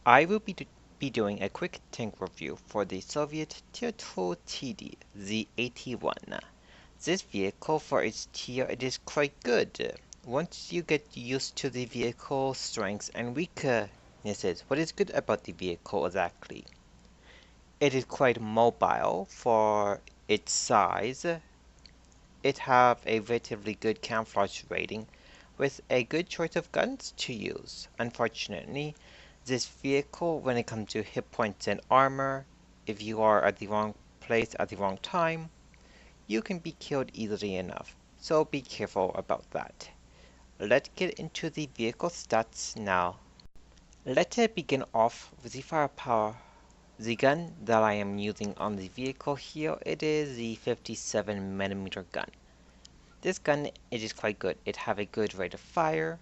I will be doing a quick tank review for the Soviet Tier 2 TD, the AT-1. This vehicle for its tier it is quite good. Once you get used to the vehicle strengths and weaknesses, what is good about the vehicle exactly? It is quite mobile for its size. It have a relatively good camouflage rating with a good choice of guns to use. Unfortunately, this vehicle, when it comes to hit points and armor, if you are at the wrong place at the wrong time, you can be killed easily enough, so be careful about that. Let's get into the vehicle stats now. Let's begin off with the firepower. The gun that I am using on the vehicle here, it is the 57mm gun. This gun, it is quite good. It have a good rate of fire,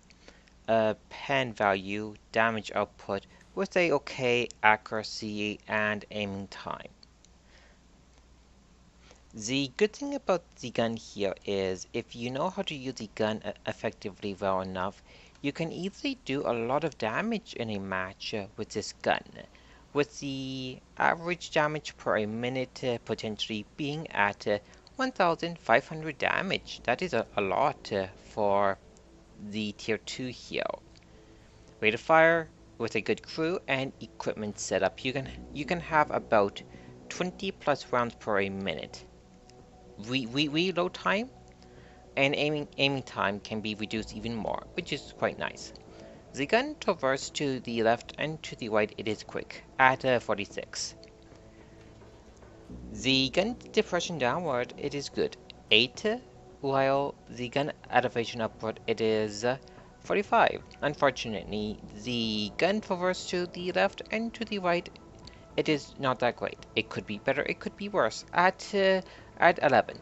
pen value, damage output, with a okay accuracy and aiming time. The good thing about the gun here is if you know how to use the gun effectively well enough, you can easily do a lot of damage in a match with this gun. With the average damage per a minute potentially being at 1500 damage. That is a lot for the tier 2 here. Rate of fire with a good crew and equipment setup, you can have about 20 plus rounds per a minute. Reload time and aiming time can be reduced even more, which is quite nice. The gun traverse to the left and to the right, it is quick at 46. The gun depression downward, it is good, 8, while the gun elevation upward, it is 45. Unfortunately, the gun traverse to the left and to the right, it is not that great. It could be better, it could be worse, at 11.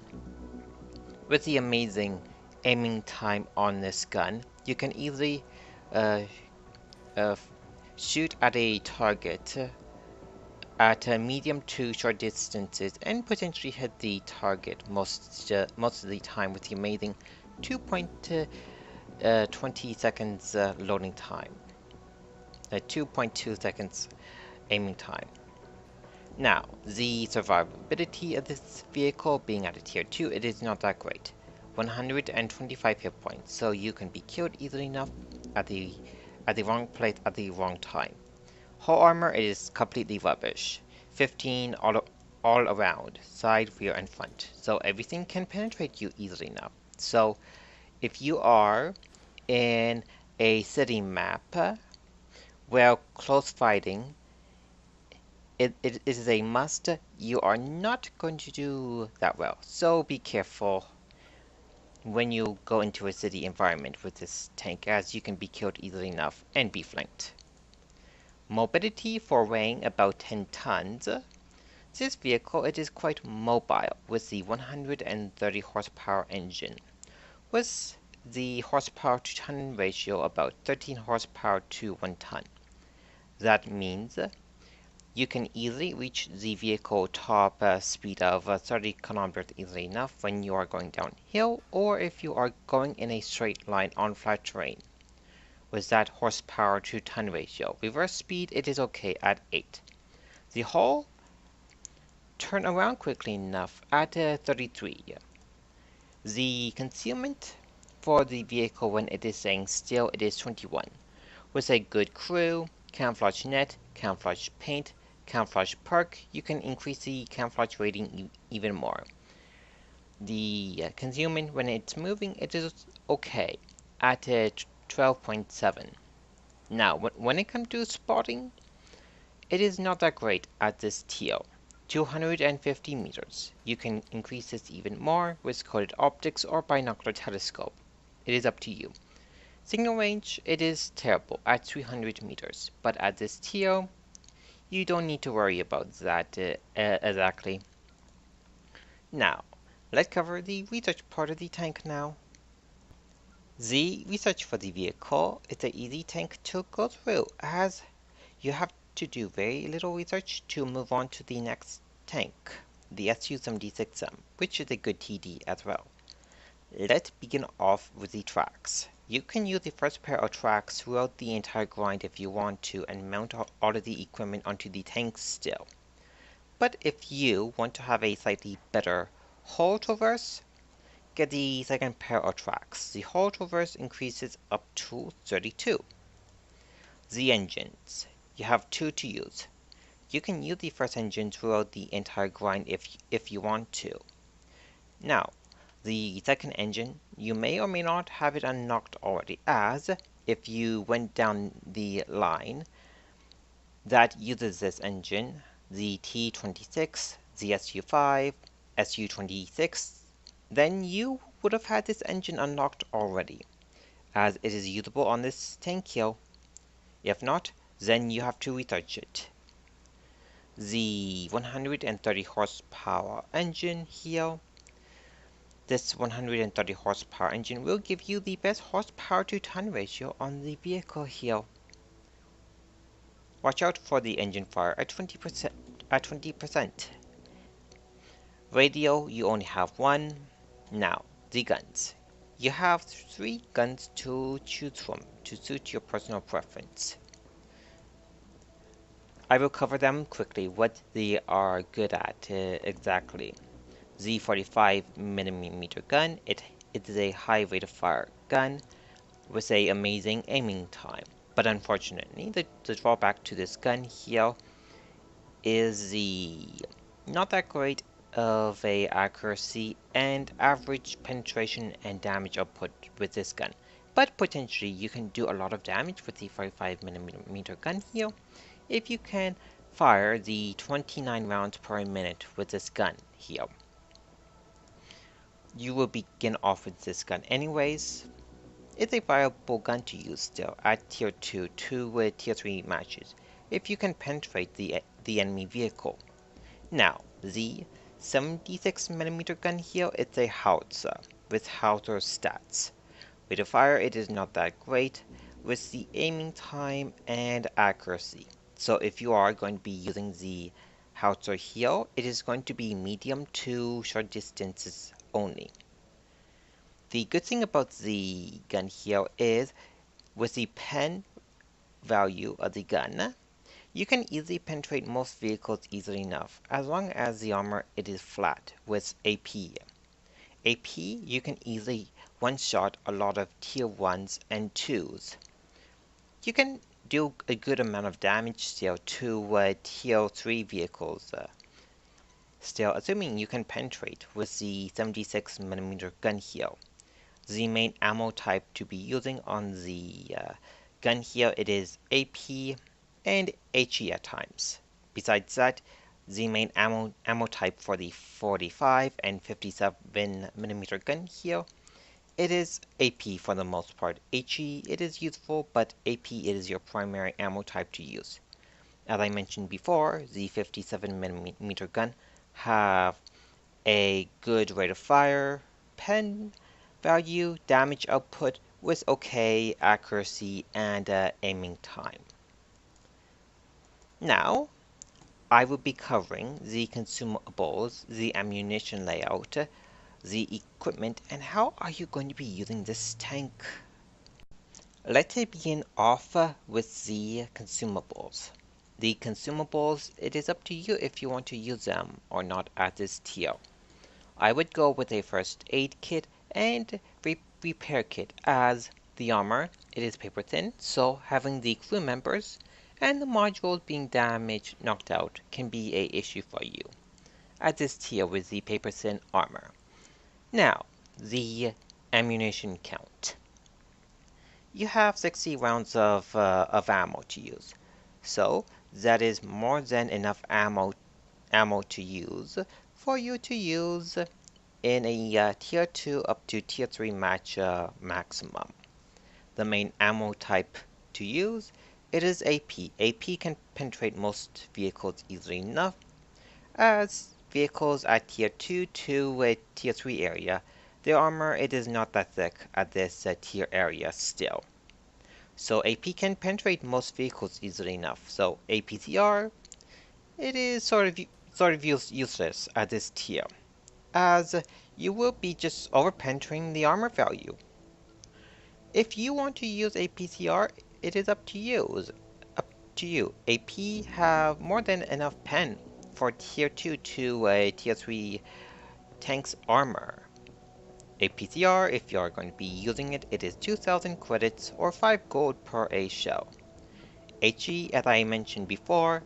With the amazing aiming time on this gun, you can easily shoot at a target at medium to short distances and potentially hit the target most of the time with the amazing 2.20 seconds loading time, 2.2 seconds aiming time. Now, the survivability of this vehicle being at a tier 2, it is not that great. 125 hit points, so you can be killed easily enough at the wrong place at the wrong time. Whole armor is completely rubbish. 15 all around, side, rear, and front. So everything can penetrate you easily enough. So if you are in a city map where close fighting it is a must, you are not going to do that well. So be careful when you go into a city environment with this tank, as you can be killed easily enough and be flanked. Mobility for weighing about 10 tons. This vehicle, it is quite mobile with the 130 horsepower engine. With the horsepower to ton ratio about 13 horsepower to 1 ton. That means you can easily reach the vehicle top speed of 30 kilometers easily enough when you are going downhill or if you are going in a straight line on flat terrain. With that horsepower to ton ratio. Reverse speed, it is okay at 8. The hull turn around quickly enough at 33. The concealment for the vehicle when it is staying still, it is 21. With a good crew, camouflage net, camouflage paint, camouflage perk, you can increase the camouflage rating even more. The concealment when it's moving, it is okay at 12.7. Now, when it comes to spotting, it is not that great at this tier. 250 meters. You can increase this even more with coded optics or binocular telescope. It is up to you. Signal range, it is terrible at 300 meters, but at this tier, you don't need to worry about that exactly. Now, let's cover the research part of the tank now. The research for the vehicle is an easy tank to go through, as you have to do very little research to move on to the next tank, the Su-76M, which is a good TD as well. Let's begin off with the tracks. You can use the first pair of tracks throughout the entire grind if you want to and mount all of the equipment onto the tanks still. But if you want to have a slightly better hull traverse, get the second pair of tracks. The hull traverse increases up to 32. The engines. You have two to use. You can use the first engine throughout the entire grind if you want to. Now, the second engine, you may or may not have it unlocked already, as if you went down the line that uses this engine, the T26, the SU5, SU26, then you would have had this engine unlocked already, as it is usable on this tank here. If not, then you have to research it. The 130 horsepower engine here. This 130 horsepower engine will give you the best horsepower to ton ratio on the vehicle here. Watch out for the engine fire at 20%. Radio, you only have one. Now, the guns. You have 3 guns to choose from to suit your personal preference. I will cover them quickly, what they are good at exactly. The 45mm gun, it is a high rate of fire gun with a amazing aiming time. But unfortunately, the drawback to this gun here is the not that great of a accuracy and average penetration and damage output with this gun. But potentially you can do a lot of damage with the 45mm gun here if you can fire the 29 rounds per minute with this gun here. You will begin off with this gun anyways. It's a viable gun to use still at tier 2 to tier 3 matches if you can penetrate the enemy vehicle. Now, the 76mm gun here, it's a howitzer with howitzer stats. Rate of fire, it is not that great with the aiming time and accuracy. So if you are going to be using the howitzer here, it is going to be medium to short distances only. The good thing about the gun here is with the pen value of the gun, you can easily penetrate most vehicles easily enough, as long as the armor it is flat with AP. AP, you can easily one-shot a lot of tier 1s and 2s. You can do a good amount of damage still to tier 3 vehicles, still assuming you can penetrate with the 76mm gun here. The main ammo type to be using on the gun here, it is AP and HE at times. Besides that, the main ammo type for the 45 and 57mm gun here, it is AP for the most part. HE, it is useful, but AP it is your primary ammo type to use. As I mentioned before, the 57mm gun have a good rate of fire, pen value, damage output with okay accuracy and aiming time. Now, I will be covering the consumables, the ammunition layout, the equipment, and how are you going to be using this tank. Let's begin off with the consumables. The consumables, it is up to you if you want to use them or not at this tier. I would go with a first aid kit and repair kit, as the armor, it is paper thin, so having the crew members and the modules being damaged, knocked out, can be a issue for you at this tier with the paper thin armor. Now, the ammunition count. You have 60 rounds of ammo to use, so that is more than enough ammo to use for you to use in a tier 2 up to tier 3 match maximum. The main ammo type to use, it is AP. AP can penetrate most vehicles easily enough, as vehicles at tier 2 to tier 3 area, the armor it is not that thick at this tier area still. So AP can penetrate most vehicles easily enough. So APCR, it is sort of useless at this tier, as you will be just over-penetrating the armor value. If you want to use a PCR, it is up to you. AP have more than enough pen for tier 2 to tier 3 tank's armor. A PCR, if you are going to be using it, it is 2000 credits or 5 gold per a shell. HE, as I mentioned before,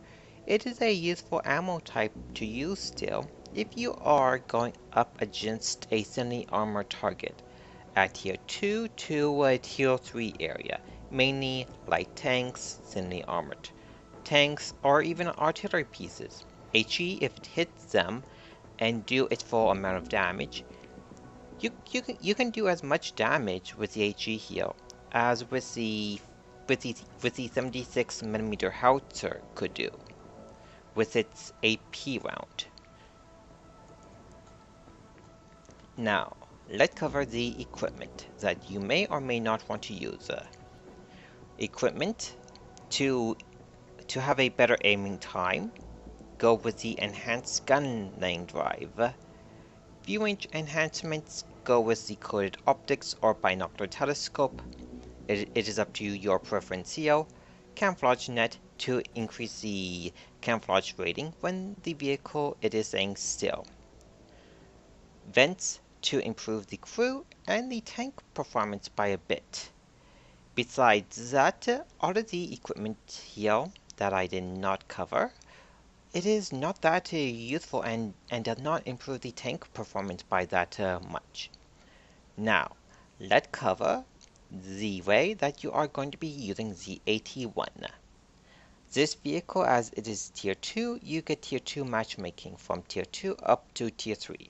it is a useful ammo type to use still if you are going up against a thinly armored target at tier 2 to a tier 3 area, mainly light tanks, thinly armored tanks, or even artillery pieces. HE, if it hits them and do its full amount of damage, you can do as much damage with the HE heal as with the 76mm howitzer could do with its AP round. Now, let's cover the equipment that you may or may not want to use. Equipment to have a better aiming time, go with the enhanced gun laying drive. Viewing enhancements, go with the coated optics or binocular telescope. It is up to your preference here. Camouflage net to increase the camouflage rating when the vehicle it is staying still. Vents to improve the crew and the tank performance by a bit. Besides that, all of the equipment here that I did not cover, it is not that useful and does not improve the tank performance by that much. Now, let's cover the way that you are going to be using the AT-1. This vehicle, as it is tier 2, you get tier 2 matchmaking from tier 2 up to tier 3.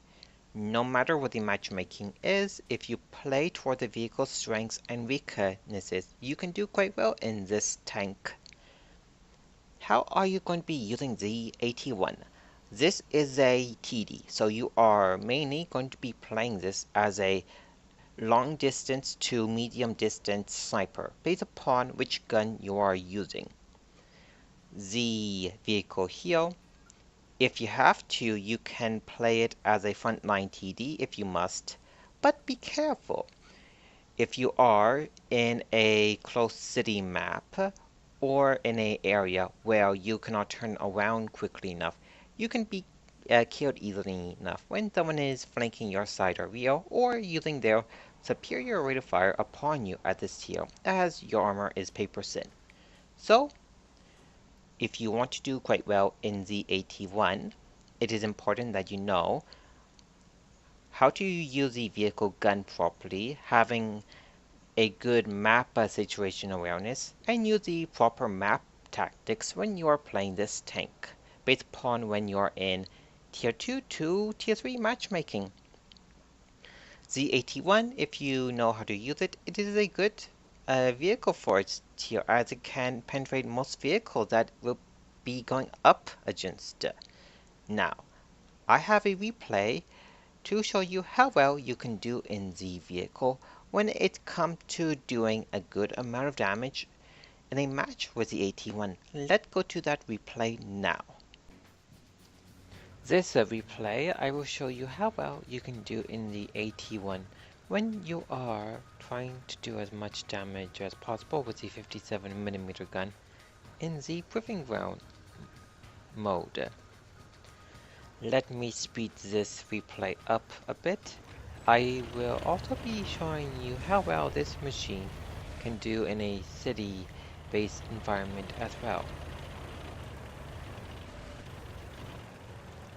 No matter what the matchmaking is, if you play toward the vehicle's strengths and weaknesses, you can do quite well in this tank. How are you going to be using the AT-1? This is a TD, so you are mainly going to be playing this as a long distance to medium distance sniper, based upon which gun you are using. The vehicle here, if you have to, you can play it as a frontline TD if you must, but be careful. If you are in a close city map, or in an area where you cannot turn around quickly enough, you can be killed easily enough when someone is flanking your side or rear, or using their superior rate of fire upon you at this tier, as your armor is paper thin. So, if you want to do quite well in the AT-1, it is important that you know how to use the vehicle gun properly, having a good map situation awareness, and use the proper map tactics when you are playing this tank, based upon when you are in tier 2 to tier 3 matchmaking. The AT-1, if you know how to use it, it is a good vehicle for its tier, as it can penetrate most vehicles that will be going up against. Now, I have a replay to show you how well you can do in the vehicle when it comes to doing a good amount of damage in a match with the AT-1. Let's go to that replay now. This replay, I will show you how well you can do in the AT-1 when you are trying to do as much damage as possible with the 57mm gun in the proving ground mode. Let me speed this replay up a bit. I will also be showing you how well this machine can do in a city-based environment as well.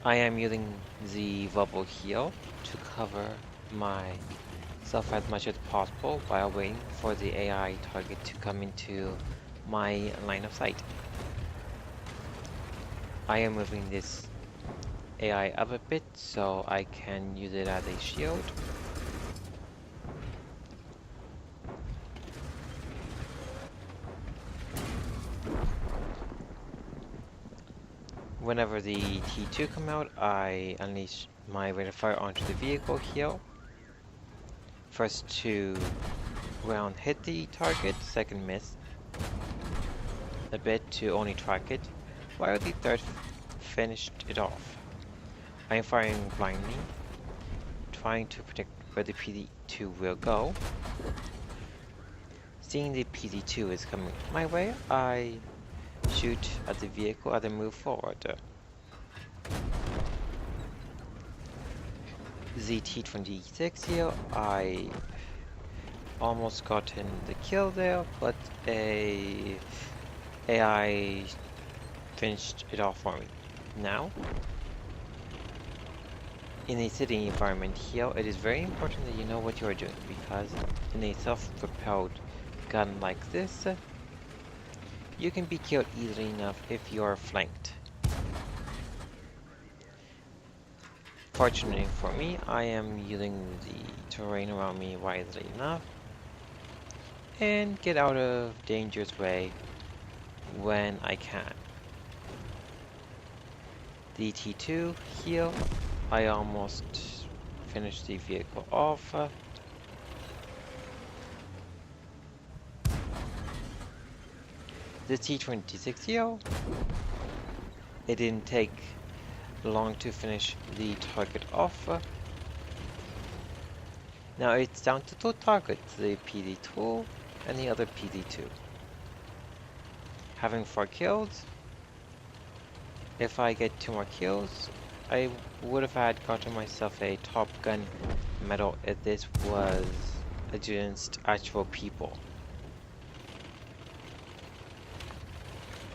I am using the bubble heal to cover myself as much as possible while waiting for the AI target to come into my line of sight. I am moving this AI up a bit so I can use it as a shield. Whenever the T2 come out, I unleash my rate of fire onto the vehicle here. First two round hit the target, second miss a bit to only track it, while the third finished it off. I am firing blindly, trying to predict where the PD2 will go. Seeing the PD-2 is coming my way, I shoot at the vehicle as I move forward. The T-26 here, I almost gotten the kill there, but a AI finished it off for me. Now, in a city environment here, it is very important that you know what you are doing, because in a self-propelled gun like this, you can be killed easily enough if you are flanked. Fortunately for me, I am using the terrain around me wisely enough and get out of dangerous way when I can. The T2 here, I almost finished the vehicle off. The T-26 here, it didn't take long to finish the target off. Now it's down to two targets, the PD-2 and the other PD-2. Having 4 kills, if I get 2 more kills, I would have had gotten myself a Top Gun medal if this was against actual people.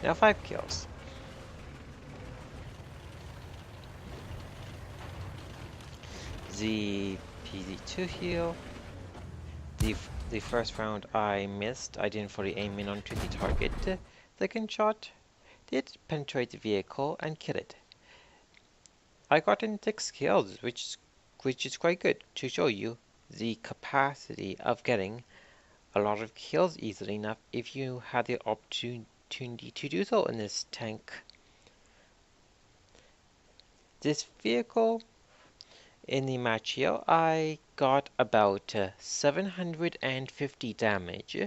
Now 5 kills. The PD-2 here. The first round I missed. I didn't fully aim in onto the target. The second shot did penetrate the vehicle and kill it. I got in 6 kills, which is quite good to show you the capacity of getting a lot of kills easily enough if you had the opportunity to do so in this tank. This vehicle, in the match here, I got about 750 damage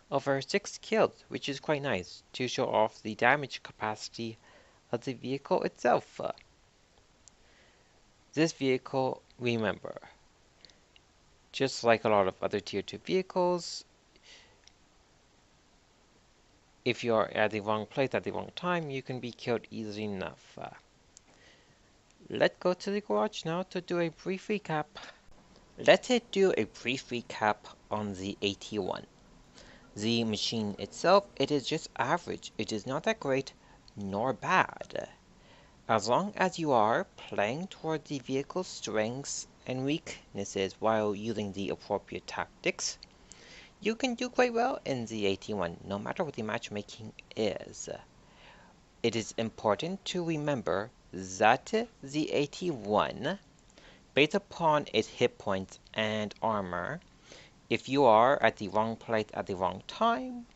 over 6 kills, which is quite nice to show off the damage capacity of the vehicle itself. This vehicle, remember, just like a lot of other tier 2 vehicles, if you are at the wrong place at the wrong time, you can be killed easily enough. Let's go to the garage now to do a brief recap. Let's do a brief recap on the AT-1. The machine itself, it is just average. It is not that great nor bad. As long as you are playing toward the vehicle's strengths and weaknesses while using the appropriate tactics, you can do quite well in the AT-1, no matter what the matchmaking is. It is important to remember that the AT-1, based upon its hit points and armor, if you are at the wrong place at the wrong time,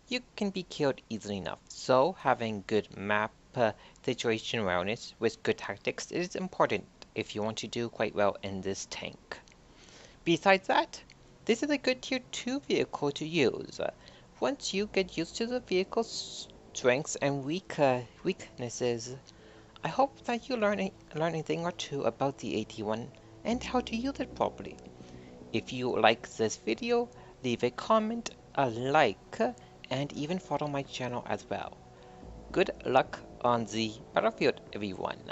you can be killed easily enough. So having good map situation awareness with good tactics is important if you want to do quite well in this tank. Besides that, this is a good tier 2 vehicle to use. Once you get used to the vehicle's strengths and weaknesses, I hope that you learn a thing or two about the AT-1 and how to use it properly. If you like this video, leave a comment, a like, and even follow my channel as well. Good luck on the battlefield, everyone.